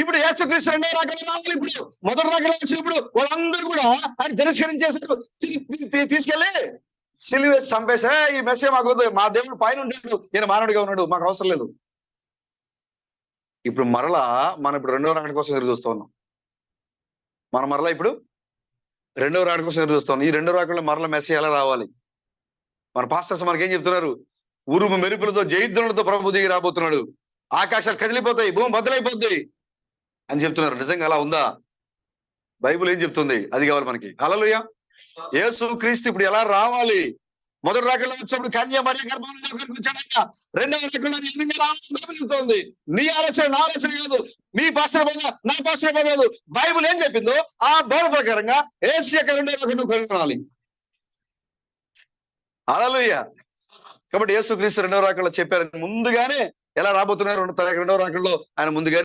ఇప్పుడు యేసుక్రీస్తు రెండో రాకడ రావాలి. ఇప్పుడు మొదటి రాకడ వచ్చినప్పుడు వాళ్ళందరూ కూడా ఆయన తిరస్కరించేసారు. తీసుకెళ్ళి సిలువ వేసి చంపేశారు. ఈ మెసేజ్ మాకు వద్దు, మా దేవుడు పైన ఉంటాడు, ఈయన మానవుడిగా ఉన్నాడు, మాకు అవసరం లేదు. ఇప్పుడు మరలా మనం ఇప్పుడు రెండవ రాకడ కోసం ఎదురు చూస్తూ ఉన్నాం. మనం మరలా ఇప్పుడు రెండవ రాకడ కోసం ఎదురు చూస్తాం. ఈ రెండో రాకడలో మరలా మెసేజ్ ఎలా రావాలి? మన పాస్టర్స్ మనకేం చెప్తున్నారు? ఉరుము మెరుపులతో జయధ్వనులతో ప్రభు దిగి రాబోతున్నాడు, ఆకాశాలు కదిలిపోతాయి, భూమి బద్దలైపోద్ది అని చెప్తున్నారు. నిజంగా అలా ఉందా? బైబిల్ ఏం చెప్తుంది? అది కావాలి మనకి. హల్లెలూయా. యేసు క్రీస్తు ఇప్పుడు ఎలా రావాలి? మొదటి రాకడలో వచ్చినప్పుడు కన్య మరియ గర్భంలో వచ్చాడట. రెండవ రాకడలో చెప్తోంది. నీ ఆలోచన నా ఆలోచన కాదు, మీ పాస్టర్ బోధ నా పాస్టర్ బోధ కాదు. బైబిల్ ఏం చెప్పిందో ఆ బోధ ప్రకారంగా యేసు యొక్క రెండవ రాకడను కొనాలి. హల్లెలూయా. కాబట్టి యేసు క్రీస్తు రెండవ రాకడలో చెప్పారు ముందుగానే ఎలా రాబోతున్నారు. రెండవ రాకడలో ఆయన ముందుగానే